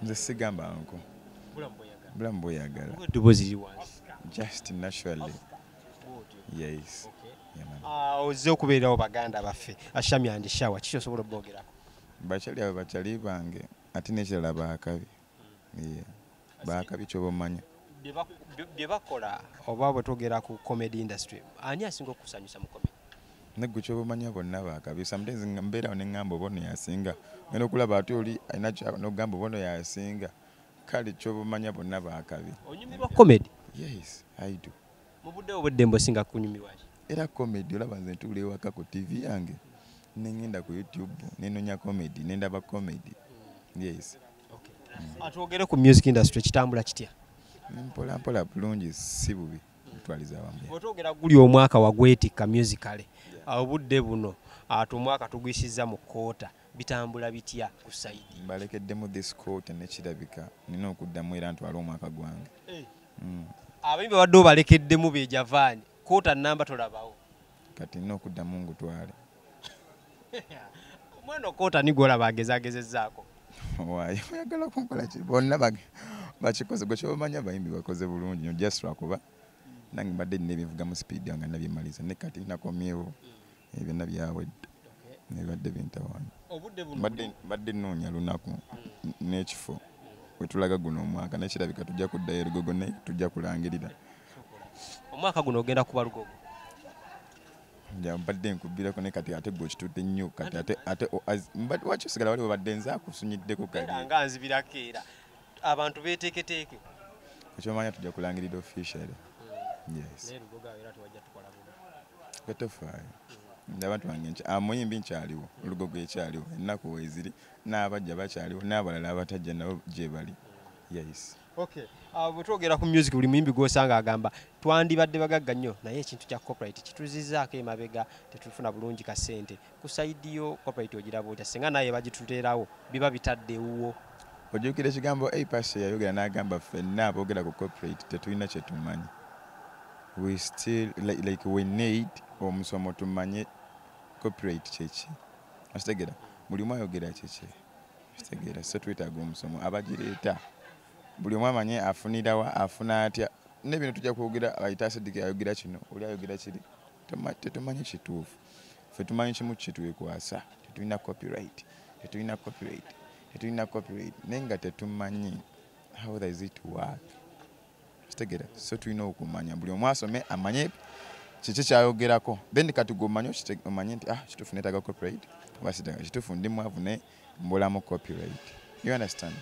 Nze sigamba nko. Bulamu bweyagala. Just naturally. Yes. Ozze okubeerawo baganda baffe Ashami and Shawa kiki osobola obbogerako? Bachali abo bachali bange ate n'ekirala baakabi. Baakabi kyoba omanya. Bye bakola oba bwe twogera ku comedy industry ani asinga okusanyusa mu comedy? Neggo kyoba omanya bonna baakabi. Sometimes mbeerawo ne ngamba oba ono yasinga. Ngenda okulaba ate oli alina n'ogamba oba ono yasinga. Kale kyoba omanya bonna baakabi. Onyumirwa comedy? Yes, I do. Mu budde obw'eddembe osinga kunyumirwa ki? Era comedy olaba nze ntuula ewaka ku TV yange nengenda ku YouTube nenonya comedy nendaba comedy. Yes. Okay. Atwogere ku music industry kitambula kitya? Mpola mpola bulungi si bubi tutwaliza wamu. Otwogera guli omwaka wagwetikka musically. Obudde buno omwaka tugwisizza mu koota bitambula bitya ku side? Balekeddemu this quarter nekirabika nina okuddamu era ntwala omwaka gwange. Abayimbi badde obalekeddemu bejavaani koota namba tolabawo. Kati nina okuddamu ngutwale. Omwana koota nigolaba agezagezezzaako. Waayo oyagala kunkola ki? Bonna bakikoze gwe kyobamanya abayimbi bakoze bulungi nyo just lwakuba nange mbadde nina ebivuga mu speed yange nabyemaliza ne kati nakomyewo byonna byawedde nebadde bintawaana. Mbadde nnoonya lunaku n'ekifo wetulaga guno omwaka nekirabika tujja kuddayo erugogo naye tujja kulangirira. Omwaka guno ogenda kuba Lugogo? Mbadde nkubbirako ne kati ate gwe kitudde nnyo kati ate waki osigala wali wabadde nze akusunyiddeko kali. Nga nzibirako era abantu beeteeketeeke. Ekyomanya tujja kulangirira officially. Yes. Katofaayo. Abantu bange amuyimbi nkyaliwo Lugogo ekyaliwo ennaku weeziri n'abajja bakyaliwo n'abalala abatajja nabo gye bali. Yes. Okay. Bwe twogera ku music buli muyimbi gw'osanga agamba twandibadde bagagga nnyo naye ekintu kya corporate kituzizzaako emabega tetufuna bulungi ka ssente. Ku side yo corporate ogiraba otya singa naye bagituteerawo biba bitadde ewuwo? Ojjukira ekigambo Apashe yayogera n'agamba ffenna aboogera ku corporate tetulina kye tumanyi. We still like we need omusomo tumanye corporate kyeki. Ostegera buli omu ayogera kyeki. Ostegera so twetaaga omusomo abagireeta buli omu amanye afunirawa afuna atya n'ebintu tujja kwogera ayita Sidiki ayogera kino oli ayogera kiri tetumanyi kituufu. Ffe tumanyi kimu kitwekwasa tetulina copyright naye nga tetumanyi how does it work. Ostegera so tulina okumanya buli omu asome amanye kiki kyayogerako then kati gomanye omanye nti kituufu neetaaga copyright oba sitaaga kituufu ndi mwavu ne mbulamu copyright. You understand?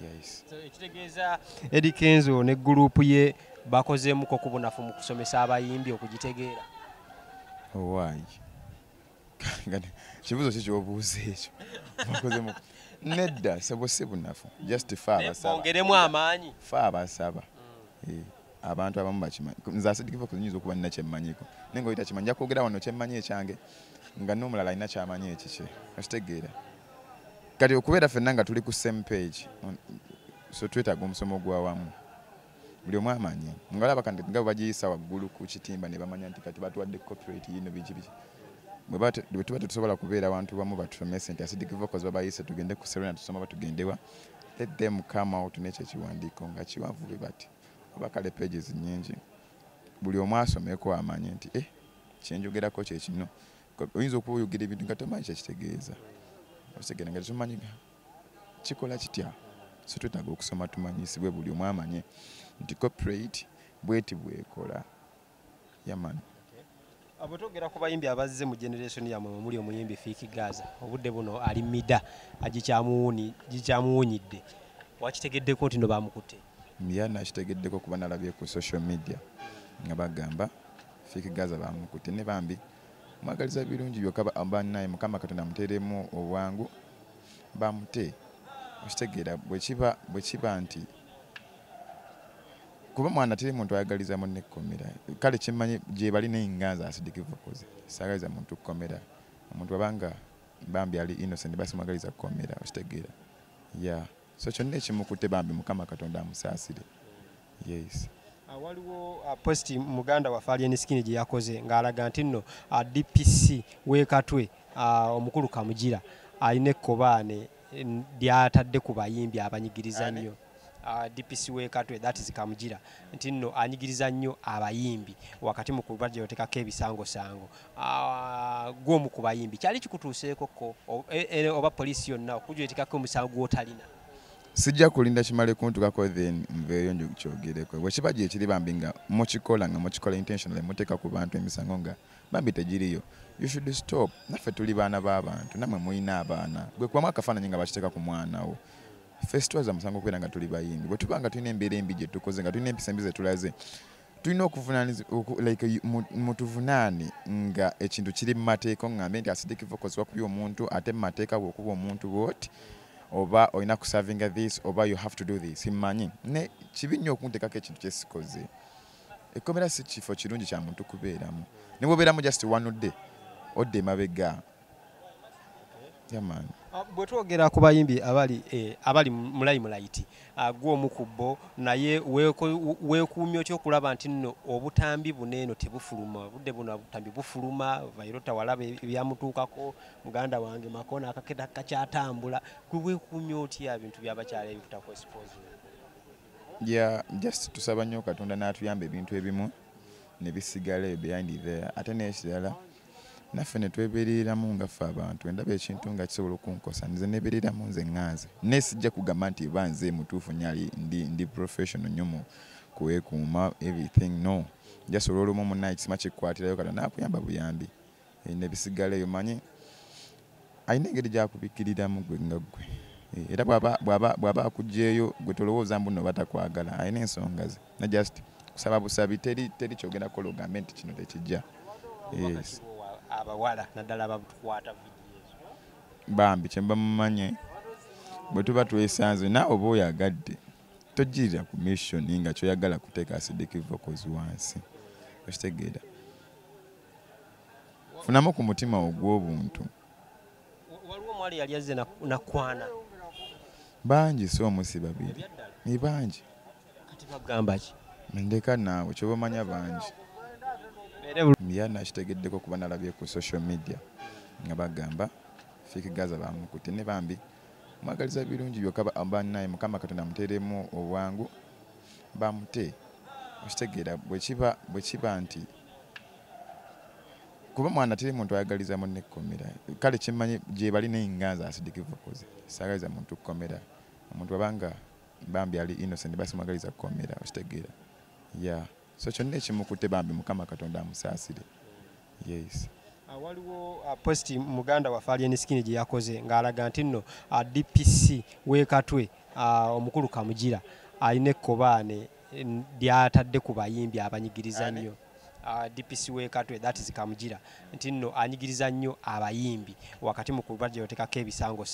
Yes. So ekitegeeza Eddie Kenzo ne group ye bakozeemuko ku bunafu mu kusomesa abayimbi okugitegeera. Why? Kibuzo ki kyobuuza ekyo? Bakozeemuko nedda sebo si bunafu just fa abasaba. Bongeremu amaanyi. Fa abasaba. Abantu abamu bakimanyi. Nze Asidikiva kunyinza okuba nina kyemmanyiko naye ng'oyita kimanyi nja kwogera wano kyemmanyi ekyange nga n'omulala alina kyamanyi ekikye. Okitegeera kati okubeera ffenna nga tuli ku same page so twetaaga omusomo gwa wamu buli omu amanyi nga olaba kandi nga bagiyisa waggulu ku kitimba ne bamanya nti kati batuwadde copyright yino biki bwe tuba tetusobola kubeera abantu bamu batusomese nti Asidikiva kozi babayise tugende ku Serena tusoma batugendewa let them come out n'ekyo ekiwandiiko nga kiwanvu bwe bati oba kale pages nnyingi buli omu asomeko amanye nti kyenjogerako kye kino. Oyinza okuba oyogera ebintu nga tomanyi kyekitegeeza. Osegera nga tumanyi kikola kitya so twetaaga okusoma tumanyisibwe buli omu amanye nti copyright bweti bwekola. Yaman. Abo twogera ku bayimbi abazze mu generation yammwe omuli omuyimbi Fiiki Gaza obudde buno ali mida agikyamuwunyidde wakitegeddeko nti no bamukutte? Nakitegeddeko kuba nalabye ku social media nga bagamba Fiiki Gaza bamukutte ne bambi mwagaliza birungi byokka abanaye Mukama Katonda muteeremu obwangu bamute. Okitegeera bwe kiba nti kuba mwana teri muntu ayagaliza munne kukomera kale kimmanyi gye bali n'enganza Asidikiva koze saagaliza muntu kukomera omuntu abanga bambi ali innocent basimwagaliza kukomera. Okitegeera so kyonna ekimukutte bambi Mukama Katonda amusaasire. Yes. Waliwo post muganda wa Alien Skin gye yakoze ng'alaga nti nno DPC w'e Katwe omukulu Kamugira alina ekkobaane lyatadde ku bayimbi abanyigiriza nnyo DPC w'ekatwe that is Kamugira nti nno anyigiriza nnyo abayimbi wakati mu kuba gyotekako ebisangosango gw'omu ku bayimbi kyali kikutuuseeko ko oba poliisi yonna okugyotekako omusango gw'otalina sijja kulinda kimale kuntukako then nveeyo njokyogereko bwekiba gye kiri bambi nga mukikola intentionally muteeka ku bantu emisango nga bambi tegiriyo you should stop naffe tuli baana b'abantu namwe muyina abaana gwe kubamu akafaananyi nga bakiteeka ku mwana wo festivals amusango kubeera nga tuli bayimbi bwe tuba nga tulina embeera embi gye tukoze nga tulina empisa embi ze tulaze tulina mutuvunaani nga ekintu kiri mu mateeka oŋŋambe nti acidic vocals wakubya omuntu ate mu mateeka bw'okuba omuntu bw'oti oba olina kusavinga this oba you have to do this mmanyi ne kibi nnyo okunteekako ekintu kyesikoze ekkomera si kifo kirungi kya muntu kubeeramu ne bw'obeeramu just wanudde odde emabega yaman bwe twogera ku bayimbi abali mu limelight gw'omu ku bo naye weekuumya otya okulaba nti nno obutambi buneeno tebufuluma obudde buno obutambi bufuluma vairota walaba ebyamutuukako muganda wange Makona akaketa kakyatambula gwe weekuumya otya ebintu by'abakyala ebikutako expose just tusaba nnyo Katonda n'atuyamba ebintu ebimu ne bisigala behind there ate n'ekirala naffe ne twebeereramu nga ffe abantu endaba ekintu nga kisobola okunkosa nze nebeereramu nze ŋŋanze naye sijja kugamba nti eba nze mutuufu nyali ndi professional nnyo mu kuweekuuma everything no just olw'olumu munnaye kisima kikkwatirayo Katonda n'akuyamba buyambi ne bisigala eyo manyi alina engeri gy'akubikkiriramu gwe nga ggwe era bw'aba akuggyeeyo gwe tolowooza mbu nno batakwagala alina ensonga ze na just kusaba busabi teri kyogenda kukola ogambe nti kino tekijja abawala naddala ababutukwata vidiyo bambi kyemba mumanye bwe tuba twesanze naawe oba oyagadde tojjirira ku mission nga kyoyagala kuteeka acidic vocals wansi okitegeera funamu ku mutima ogw'obuntu waliwo omwali yali azze nakwana bangi si omu si babiri ni bangi kati bagamba ki ndeka naawe kyoba omanya bangi nakitegeddeko kuba nalabye ku social media nga bagamba Fiki Gaza bamukutte ne bambi mwagaliza birungi byokka abanaye Mukama Katonda muteeremu obwangu bamute okitegeera bwe kiba nti kuba mwana teri muntu ayagaliza munne kkomera kale kimmanyi gye bali n'enganza acidic vocals saagaliza muntu kkomera omuntu abanga bambi ali innocent basimwagaliza kkomera okitegeera so kyonna ekimukutte bambi Mukama Katonda amusaasire yes waliwo post muganda wa Falian Skin gye yakoze ng'alaga nti nno DPC w'ekatwe omukulu Kamugira alina ekkobaane lyatadde ku bayimbi abanyigiriza nnyo DPC w'ekatwe that is Kamugira nti nno anyigiriza nnyo abayimbi wakati mu kuba gyotekako ebisangosa